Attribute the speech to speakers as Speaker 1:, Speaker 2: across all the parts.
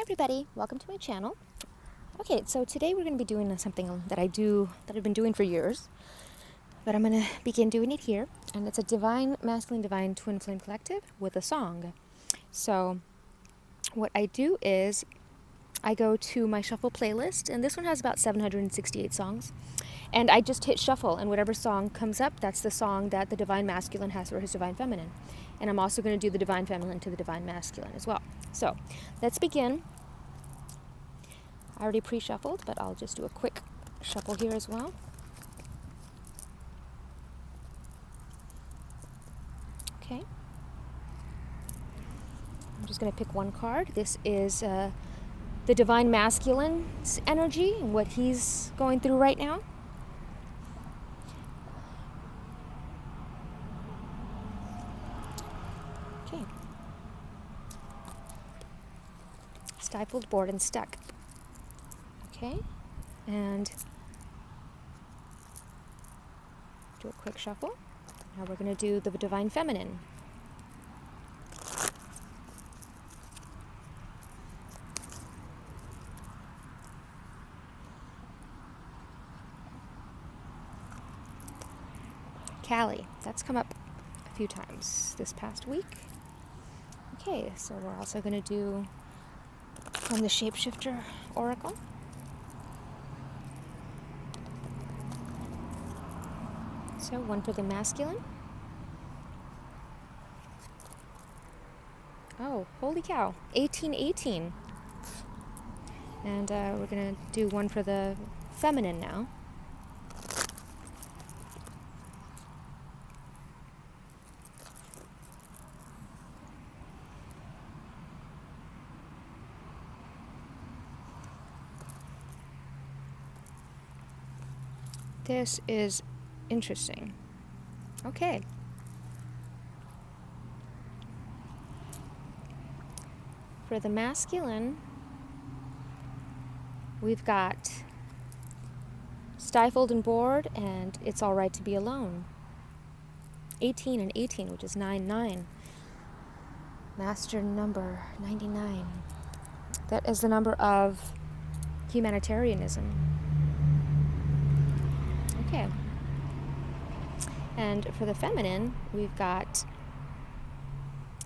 Speaker 1: everybody, welcome to my channel. Okay, so today we're going to be doing something that I've been doing for years, but I'm going to begin doing it here, and it's a divine masculine divine twin flame collective with a song. So what I do is I go to my shuffle playlist, and this one has about 768 songs, and I just hit shuffle, and whatever song comes up, that's the song that the divine masculine has for his divine feminine. And I'm also going to do the divine feminine to the divine masculine as well. So let's begin. I already pre-shuffled, but I'll just do a quick shuffle here as well. Okay. I'm just going to pick one card. This is the divine masculine's energy and what he's going through right now. Okay. Stifled, bored, and stuck. Okay, and do a quick shuffle. Now we're going to do the divine feminine. Callie, that's come up a few times this past week. Okay, so we're also going to do from the Shapeshifter Oracle. So one for the masculine. Oh, holy cow, 1818. And we're going to do one for the feminine now. This is interesting. Okay. For the masculine, we've got stifled and bored, and it's all right to be alone. 18 and 18, which is 9-9. Master number 99. That is the number of humanitarianism. Okay. And for the feminine, we've got,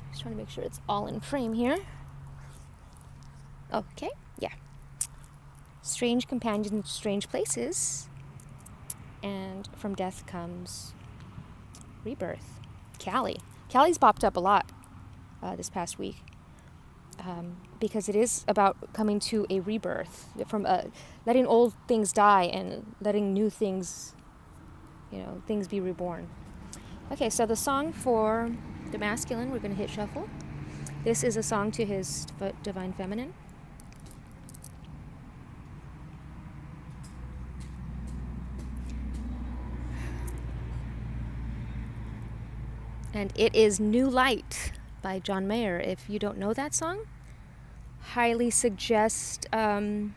Speaker 1: just trying to make sure it's all in frame here. Okay, yeah. Strange companions, strange places. And from death comes rebirth. Callie. Callie's popped up a lot this past week. Because it is about coming to a rebirth, from letting old things die and letting new things, things be reborn. Okay, so the song for the masculine, we're going to hit shuffle. This is a song to his divine feminine. And it is New Light by John Mayer. If you don't know that song, highly suggest Googling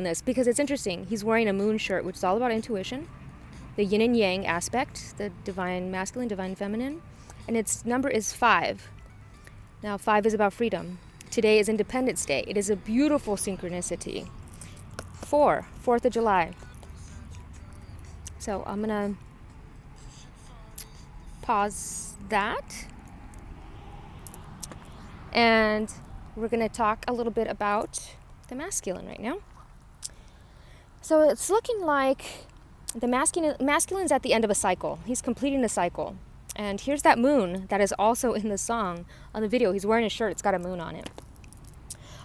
Speaker 1: this, because it's interesting. He's wearing a moon shirt, which is all about intuition, the yin and yang aspect, the divine masculine, divine feminine, and its number is 5. Now 5 is about freedom. Today is Independence Day. It is a beautiful synchronicity. 4th of July. So I'm gonna pause that, and we're going to talk a little bit about the masculine right now. So it's looking like the masculine's at the end of a cycle. He's completing a cycle, and here's that moon that is also in the song. On the video, he's wearing a shirt, it's got a moon on it,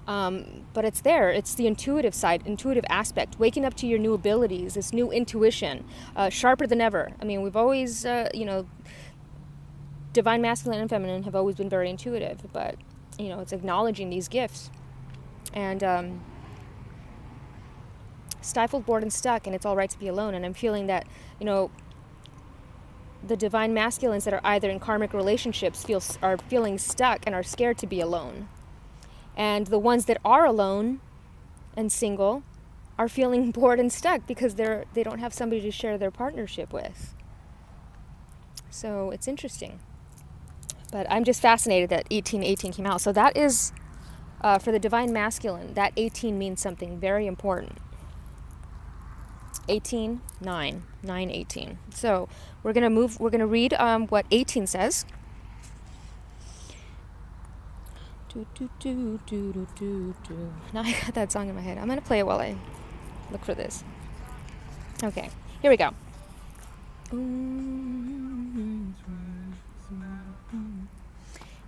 Speaker 1: but it's there. It's the intuitive side, intuitive aspect, waking up to your new abilities, this new intuition, sharper than ever. I mean, we've always divine masculine and feminine have always been very intuitive, but it's acknowledging these gifts. And stifled, bored, and stuck, and it's all right to be alone. And I'm feeling that the divine masculines that are either in karmic relationships are feeling stuck and are scared to be alone, and the ones that are alone and single are feeling bored and stuck because they don't have somebody to share their partnership with. So it's interesting. But I'm just fascinated that 1818 came out. So that is, for the divine masculine, that 18 means something very important. 18, 9, 9, 18. So we're going to read what 18 says. Now I got that song in my head. I'm going to play it while I look for this. Okay, here we go.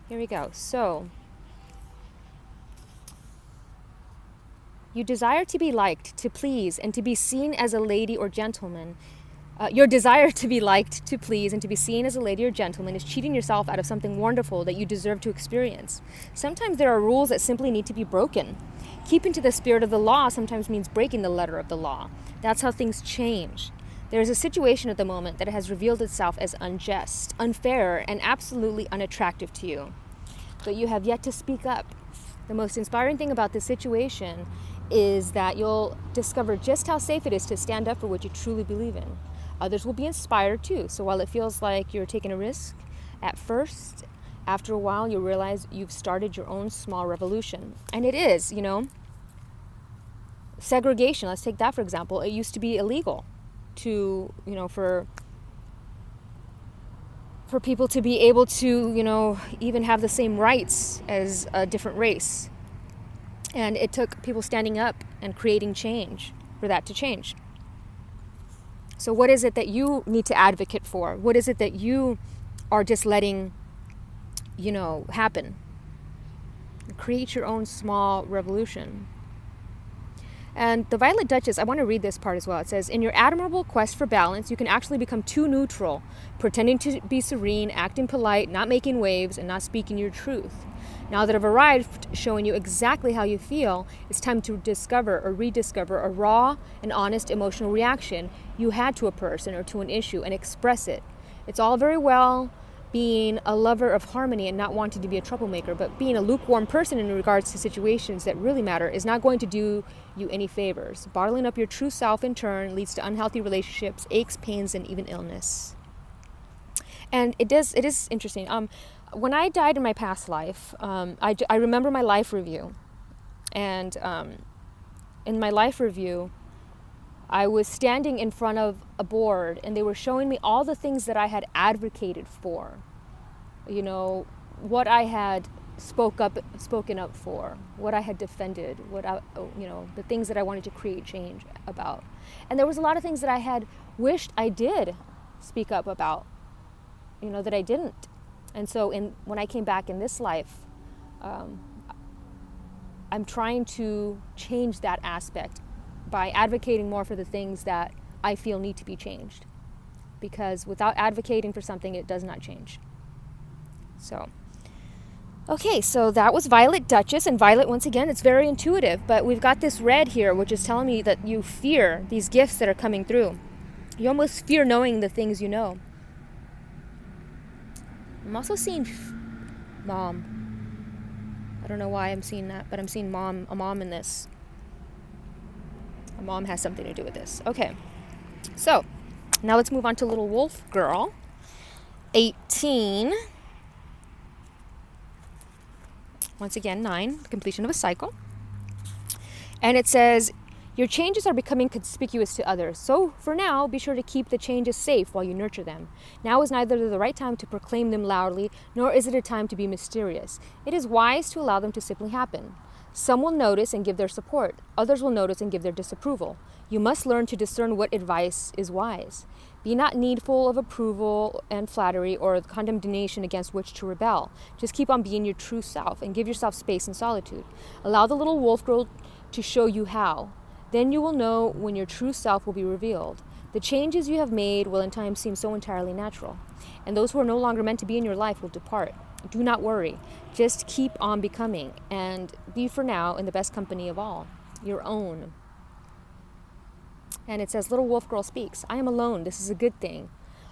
Speaker 1: Here we go. So, you desire to be liked, to please, and to be seen as a lady or gentleman. Your desire to be liked, to please, and to be seen as a lady or gentleman is cheating yourself out of something wonderful that you deserve to experience. Sometimes there are rules that simply need to be broken. Keeping to the spirit of the law sometimes means breaking the letter of the law. That's how things change. There is a situation at the moment that has revealed itself as unjust, unfair, and absolutely unattractive to you. But you have yet to speak up. The most inspiring thing about this situation is that you'll discover just how safe it is to stand up for what you truly believe in. Others will be inspired too. So while it feels like you're taking a risk at first, after a while you'll realize you've started your own small revolution. And it is, segregation. Let's take that for example. It used to be illegal to, for people to be able to, even have the same rights as a different race. And it took people standing up and creating change for that to change. So what is it that you need to advocate for? What is it that you are just letting, happen? Create your own small revolution. And the Violet Duchess, I want to read this part as well. It says, in your admirable quest for balance, you can actually become too neutral, pretending to be serene, acting polite, not making waves, and not speaking your truth. Now that I've arrived showing you exactly how you feel, it's time to discover or rediscover a raw and honest emotional reaction you had to a person or to an issue and express it. It's all very well being a lover of harmony and not wanting to be a troublemaker, but being a lukewarm person in regards to situations that really matter is not going to do you any favors. Bottling up your true self in turn leads to unhealthy relationships, aches, pains, and even illness. And it is interesting. When I died in my past life, I remember my life review. And in my life review, I was standing in front of a board and they were showing me all the things that I had advocated for. What I had spoken up for, what I had defended, the things that I wanted to create change about. And there was a lot of things that I had wished I did speak up about, that I didn't. And so when I came back in this life, I'm trying to change that aspect by advocating more for the things that I feel need to be changed. Because without advocating for something, it does not change. So, okay, so that was Violet Duchess. And Violet, once again, it's very intuitive. But we've got this red here, which is telling me that you fear these gifts that are coming through. You almost fear knowing the things you know. I'm also seeing mom. I don't know why I'm seeing that, but I'm seeing a mom in this. A mom has something to do with this. Okay, so now let's move on to little wolf girl. 18. Once again, 9, completion of a cycle. And it says, your changes are becoming conspicuous to others. So for now, be sure to keep the changes safe while you nurture them. Now is neither the right time to proclaim them loudly, nor is it a time to be mysterious. It is wise to allow them to simply happen. Some will notice and give their support. Others will notice and give their disapproval. You must learn to discern what advice is wise. Be not needful of approval and flattery or condemnation against which to rebel. Just keep on being your true self and give yourself space and solitude. Allow the little wolf girl to show you how. Then you will know when your true self will be revealed. The changes you have made will in time seem so entirely natural, and those who are no longer meant to be in your life will depart. Do not worry. Just keep on becoming and be for now in the best company of all, your own. And it says, little wolf girl speaks. I am alone. This is a good thing.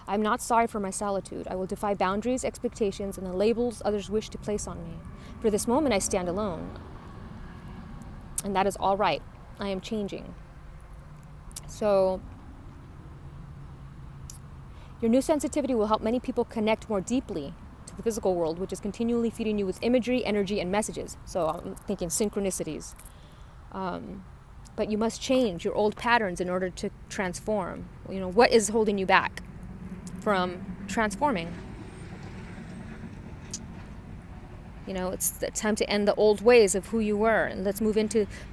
Speaker 1: I am not sorry for my solitude. I will defy boundaries, expectations, and the labels others wish to place on me. For this moment, I stand alone. And that is all right. I am changing. So, your new sensitivity will help many people connect more deeply to the physical world, which is continually feeding you with imagery, energy, and messages. So I'm thinking synchronicities. But you must change your old patterns in order to transform. What is holding you back from transforming? It's the time to end the old ways of who you were, and let's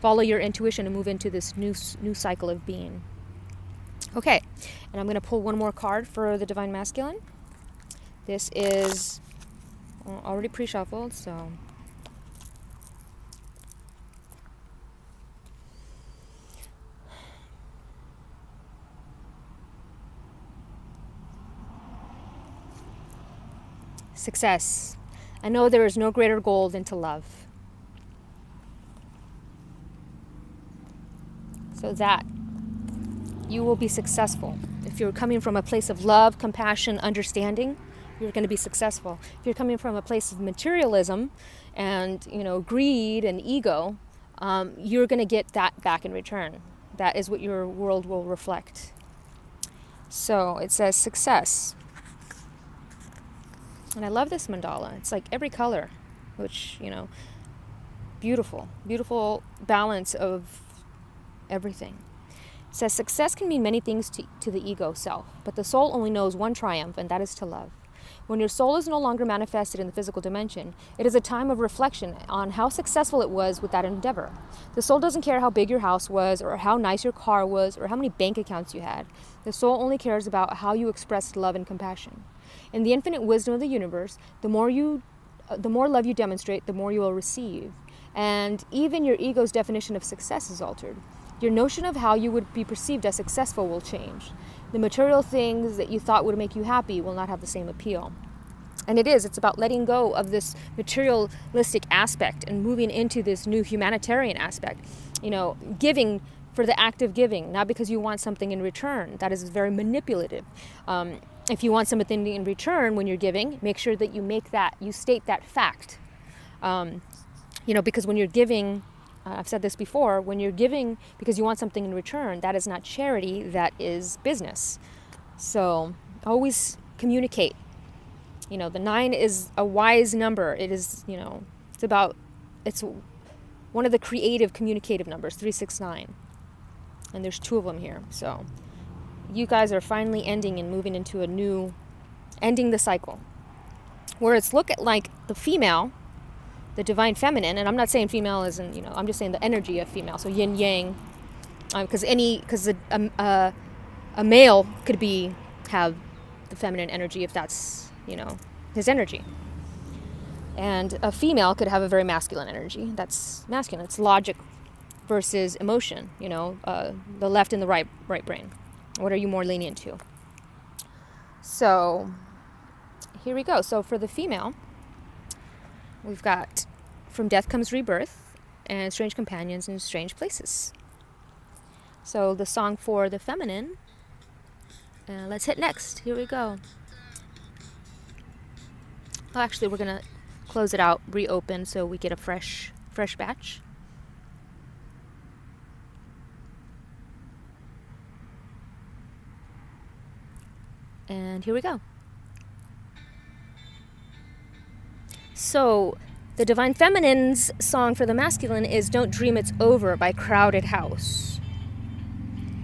Speaker 1: follow your intuition and move into this new cycle of being. Okay, and I'm going to pull one more card for the Divine Masculine. This is already pre-shuffled, so success. I know there is no greater goal than to love. So that you will be successful. If you're coming from a place of love, compassion, understanding, you're going to be successful. If you're coming from a place of materialism and, greed and ego, you're going to get that back in return. That is what your world will reflect. So it says success. And I love this mandala. It's like every color, which, beautiful, beautiful balance of everything. It says success can mean many things to the ego self, but the soul only knows one triumph, and that is to love. When your soul is no longer manifested in the physical dimension, it is a time of reflection on how successful it was with that endeavor. The soul doesn't care how big your house was, or how nice your car was, or how many bank accounts you had. The soul only cares about how you expressed love and compassion. In the infinite wisdom of the universe, the more love you demonstrate, the more you will receive. And even your ego's definition of success is altered. Your notion of how you would be perceived as successful will change. The material things that you thought would make you happy will not have the same appeal. And it's about letting go of this materialistic aspect and moving into this new humanitarian aspect. Giving for the act of giving, not because you want something in return. That is very manipulative. If you want something in return when you're giving, make sure that you state that fact. Because when you're giving, I've said this before, when you're giving because you want something in return, that is not charity, that is business. So always communicate. The 9 is a wise number. It is, it's one of the creative communicative numbers, 369. And there's 2 of them here. So you guys are finally ending and moving into ending the cycle. Where it's look at like the female, the divine feminine, and I'm not saying female isn't, I'm just saying the energy of female. So yin yang, because a male could have the feminine energy if that's, his energy. And a female could have a very masculine energy. That's masculine. It's logic versus emotion, the left and the right brain. What are you more lenient to? So here we go. So for the female, we've got From Death Comes Rebirth and Strange Companions in Strange Places. So the song for the feminine, let's hit next. Here we go. Oh, actually, we're going to close it out, reopen, so we get a fresh batch. And here we go. So, the Divine Feminine's song for the masculine is Don't Dream It's Over by Crowded House.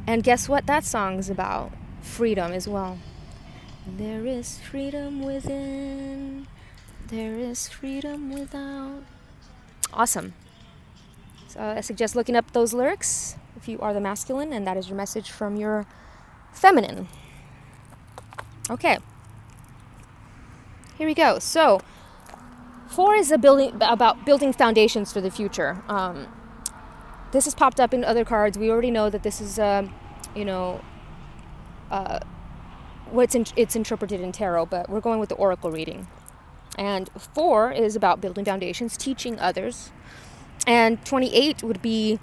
Speaker 1: And guess what that song's about? Freedom as well. There is freedom within, there is freedom without. Awesome. So I suggest looking up those lyrics if you are the masculine and that is your message from your feminine. Okay, here we go. So, 4 is about building foundations for the future. This has popped up in other cards. We already know that this is, it's interpreted in tarot, but we're going with the oracle reading. And 4 is about building foundations, teaching others. And 28 would be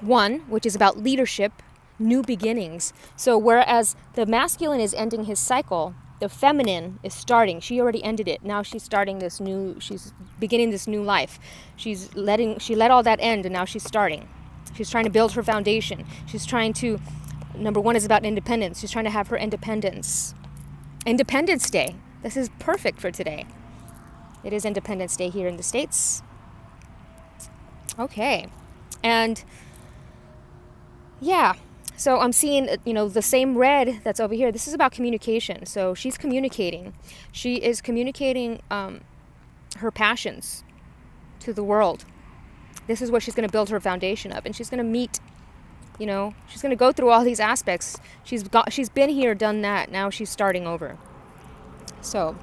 Speaker 1: 1, which is about leadership, new beginnings. So whereas the masculine is ending his cycle, the feminine is starting. She already ended it. Now she's starting she's beginning this new life. She let all that end and now she's starting. She's trying to build her foundation. She's trying to, number 1 is about independence. She's trying to have her independence. Independence Day. This is perfect for today. It is Independence Day here in the States. Okay. And yeah, so I'm seeing, the same red that's over here. This is about communication. So she's communicating. She is communicating her passions to the world. This is what she's going to build her foundation of. And she's going to meet, she's going to go through all these aspects. She's been here, done that. Now she's starting over. So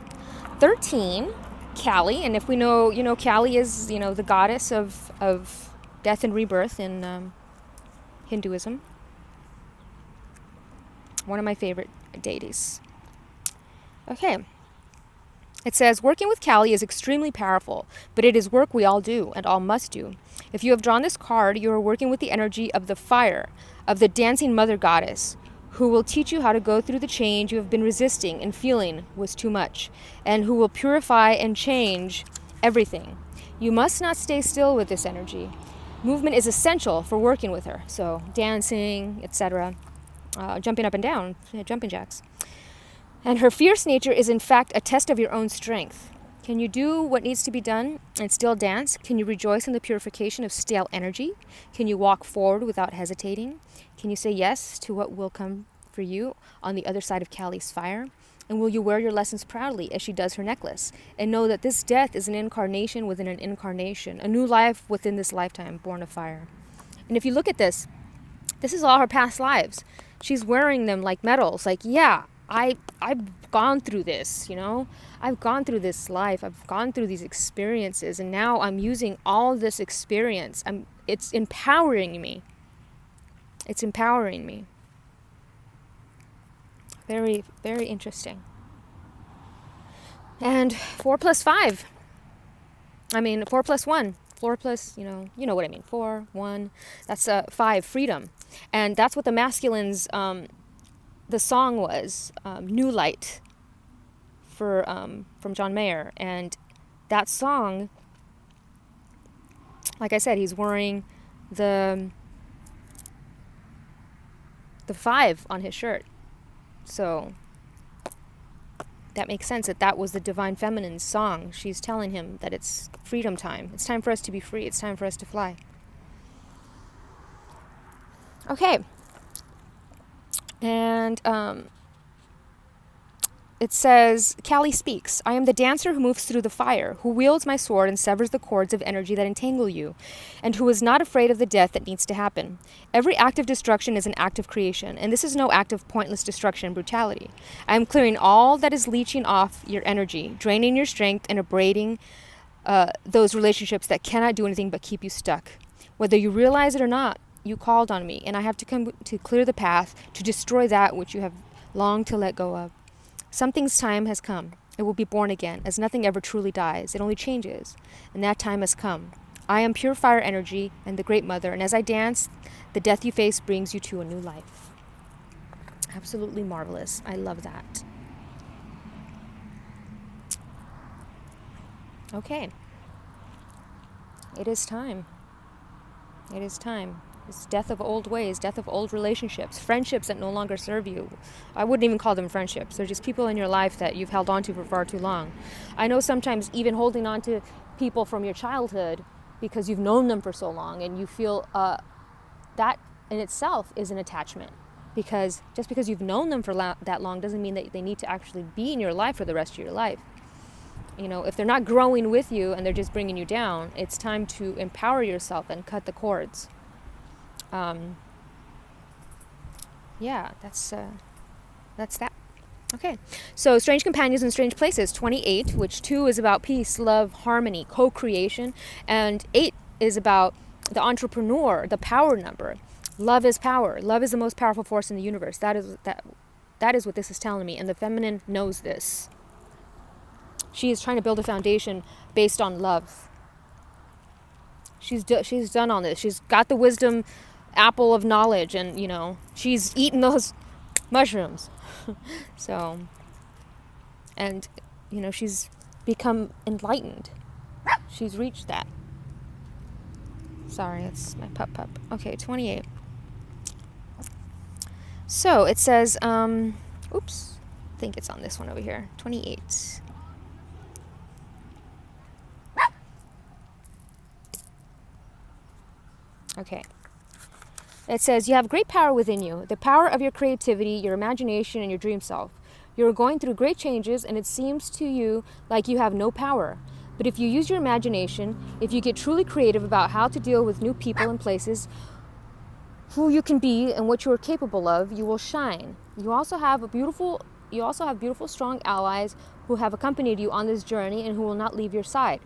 Speaker 1: 13, Kali. And if we know, Kali is, the goddess of death and rebirth in Hinduism. One of my favorite deities. Okay. It says, working with Kali is extremely powerful, but it is work we all do and all must do. If you have drawn this card, you are working with the energy of the fire, of the dancing mother goddess, who will teach you how to go through the change you have been resisting and feeling was too much, and who will purify and change everything. You must not stay still with this energy. Movement is essential for working with her, so dancing, etc., jumping up and down, jumping jacks. And her fierce nature is in fact a test of your own strength. Can you do what needs to be done and still dance? Can you rejoice in the purification of stale energy? Can you walk forward without hesitating? Can you say yes to what will come for you on the other side of Kali's fire? And will you wear your lessons proudly as she does her necklace? And know that this death is an incarnation within an incarnation, a new life within this lifetime, born of fire. And if you look at this is all her past lives. She's wearing them like medals. Like, yeah, I've gone through this, I've gone through this life. I've gone through these experiences. And now I'm using all this experience. It's empowering me. It's empowering me. Very, very interesting. And 4 plus 5. 4 plus 1. 4 plus, you know what I mean. 4, 1. That's 5, freedom. And that's what the masculines, the song was, New Light, from John Mayer. And that song, like I said, he's wearing the 5 on his shirt. So that makes sense that was the Divine Feminine's song. She's telling him that it's freedom time. It's time for us to be free. It's time for us to fly. Okay. And it says, Kali speaks, I am the dancer who moves through the fire, who wields my sword and severs the cords of energy that entangle you, and who is not afraid of the death that needs to happen. Every act of destruction is an act of creation, and this is no act of pointless destruction and brutality. I am clearing all that is leeching off your energy, draining your strength, and abrading those relationships that cannot do anything but keep you stuck. Whether you realize it or not, you called on me, and I have to come to clear the path, to destroy that which you have longed to let go of. Something's time has come. It will be born again, as nothing ever truly dies. It only changes, and that time has come. I am pure fire energy and the Great Mother, and as I dance, the death you face brings you to a new life. Absolutely marvelous. I love that. Okay. It is time. It is time. It's death of old ways, death of old relationships, friendships that no longer serve you. I wouldn't even call them friendships. They're just people in your life that you've held on to for far too long. I know sometimes even holding on to people from your childhood because you've known them for so long, and you feel that in itself is an attachment. Because just because you've known them for that long doesn't mean that they need to actually be in your life for the rest of your life. If they're not growing with you and they're just bringing you down, it's time to empower yourself and cut the cords. That's that. Okay, so Strange Companions in Strange Places, 28, which 2 is about peace, love, harmony, co-creation, and 8 is about the entrepreneur, the power number. Love is power. Love is the most powerful force in the universe. That is what this is telling me, and the feminine knows this. She is trying to build a foundation based on love. She's done all this. She's got the wisdom apple of knowledge, and she's eaten those mushrooms. So, and she's become enlightened. She's reached that. Sorry, it's my pup. Okay, 28. So it says, oops, I think it's on this one over here. 28. Okay. It says, you have great power within you, the power of your creativity, your imagination, and your dream self. You're going through great changes, and it seems to you like you have no power. But if you use your imagination, if you get truly creative about how to deal with new people and places, who you can be and what you are capable of, you will shine. You also have beautiful, strong allies who have accompanied you on this journey and who will not leave your side.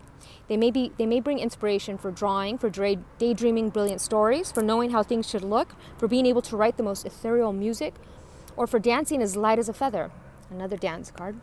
Speaker 1: They may bring inspiration for drawing, for daydreaming brilliant stories, for knowing how things should look, for being able to write the most ethereal music, or for dancing as light as a feather. Another dance card.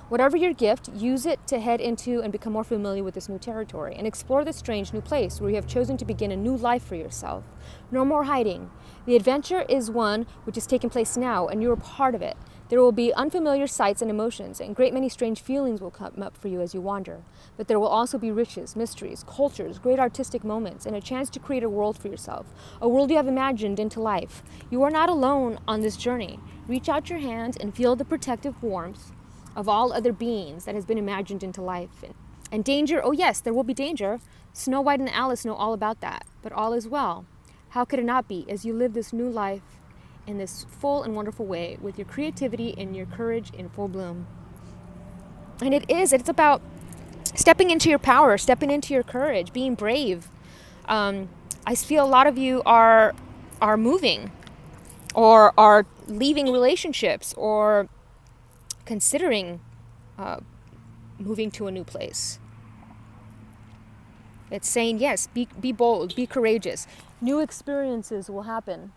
Speaker 1: Whatever your gift, use it to head into and become more familiar with this new territory and explore this strange new place where you have chosen to begin a new life for yourself. No more hiding. The adventure is one which is taking place now, and you are part of it. There will be unfamiliar sights and emotions, and great many strange feelings will come up for you as you wander. But there will also be riches, mysteries, cultures, great artistic moments, and a chance to create a world for yourself, a world you have imagined into life. You are not alone on this journey. Reach out your hand and feel the protective warmth of all other beings that has been imagined into life. And danger, oh yes, there will be danger. Snow White and Alice know all about that, but all is well. How could it not be as you live this new life in this full and wonderful way with your creativity and your courage in full bloom? And it's about stepping into your power, stepping into your courage, being brave. I feel a lot of you are moving or are leaving relationships or considering moving to a new place. It's saying, yes, be bold, be courageous. New experiences will happen.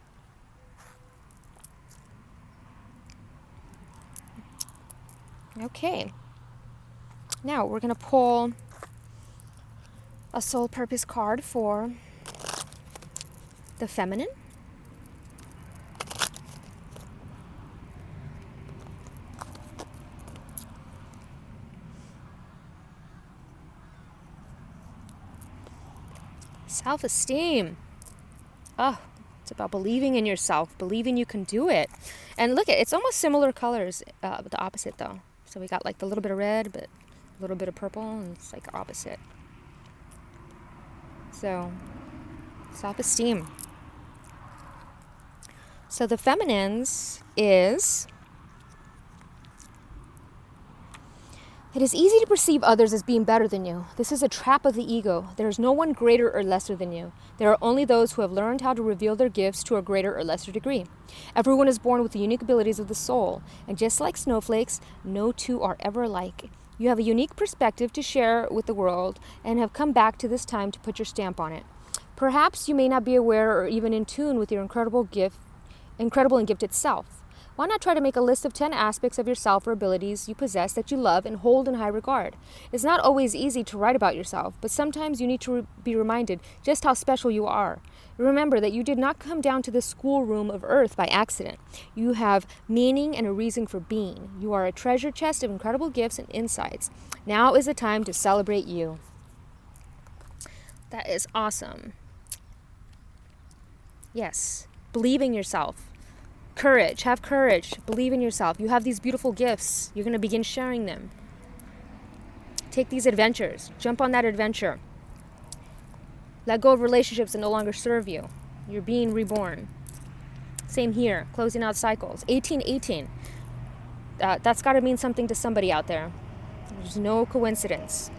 Speaker 1: Okay. Now we're going to pull a soul purpose card for the feminine. Self-esteem. Oh, it's about believing in yourself, believing you can do it. And look, it's almost similar colors, but the opposite though. So we got like the little bit of red, but a little bit of purple, and it's like opposite. So, self-esteem. So the feminines is, it is easy to perceive others as being better than you. This is a trap of the ego. There is no one greater or lesser than you. There are only those who have learned how to reveal their gifts to a greater or lesser degree. Everyone is born with the unique abilities of the soul, and just like snowflakes, no two are ever alike. You have a unique perspective to share with the world and have come back to this time to put your stamp on it. Perhaps you may not be aware or even in tune with your incredible and gifted self. Why not try to make a list of 10 aspects of yourself or abilities you possess that you love and hold in high regard? It's not always easy to write about yourself, but sometimes you need to be reminded just how special you are. Remember that you did not come down to the schoolroom of earth by accident. You have meaning and a reason for being. You are a treasure chest of incredible gifts and insights. Now is the time to celebrate you. That is awesome. Yes, believe in yourself. Courage, have courage, believe in yourself. You have these beautiful gifts. You're going to begin sharing them. Take these adventures. Jump on that adventure. Let go of relationships that no longer serve you. You're being reborn. Same here, closing out cycles. 1818. That's got to mean something to somebody out there. There's no coincidence.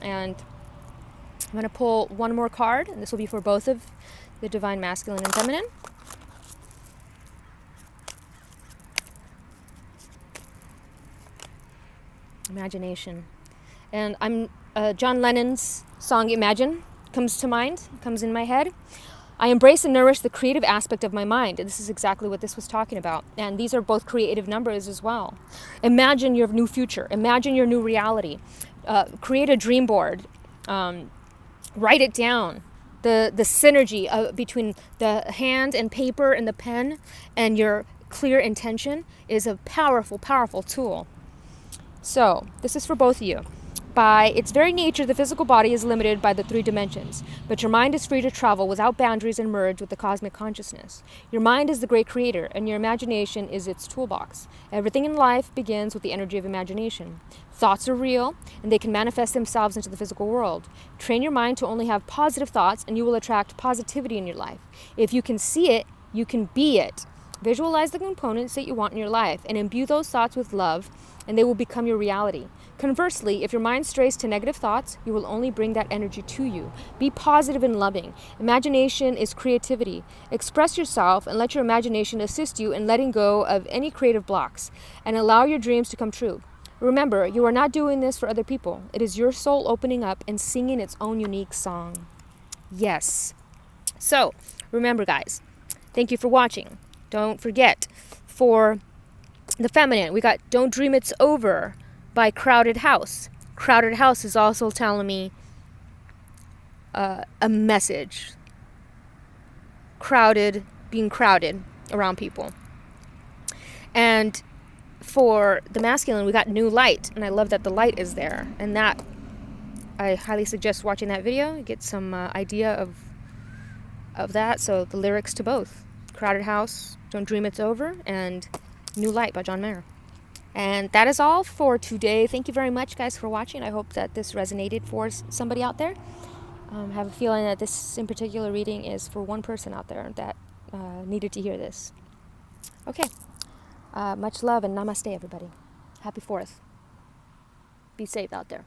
Speaker 1: And I'm going to pull one more card, and this will be for both of the divine masculine and feminine. Imagination. And John Lennon's song Imagine comes to mind, comes in my head. I embrace and nourish the creative aspect of my mind. And this is exactly what this was talking about. And these are both creative numbers as well. Imagine your new future. Imagine your new reality. Create a dream board. Write it down. The synergy between the hand and paper and the pen and your clear intention is a powerful, powerful tool. So, this is for both of you. By its very nature, the physical body is limited by the three dimensions, but your mind is free to travel without boundaries and merge with the cosmic consciousness. Your mind is the great creator, and your imagination is its toolbox. Everything in life begins with the energy of imagination. Thoughts are real, and they can manifest themselves into the physical world. Train your mind to only have positive thoughts, and you will attract positivity in your life. If you can see it, you can be it. Visualize the components that you want in your life and imbue those thoughts with love, and they will become your reality. Conversely, if your mind strays to negative thoughts, you will only bring that energy to you. Be positive and loving. Imagination is creativity. Express yourself and let your imagination assist you in letting go of any creative blocks and allow your dreams to come true. Remember, you are not doing this for other people. It is your soul opening up and singing its own unique song. Yes. So, remember, guys, thank you for watching. Don't forget, for the feminine, we got Don't Dream It's Over by Crowded House. Crowded House is also telling me a message. Crowded, being crowded around people. And for the masculine, we got New Light, and I love that the light is there. And that, I highly suggest watching that video. You get some idea of that. So the lyrics to both. Crowded House, Don't Dream It's Over, and New Light by John Mayer. And that is all for today. Thank you very much, guys, for watching. I hope that this resonated for somebody out there. I have a feeling that this in particular reading is for one person out there that needed to hear this. Okay. Much love and namaste, everybody. Happy 4th. Be safe out there.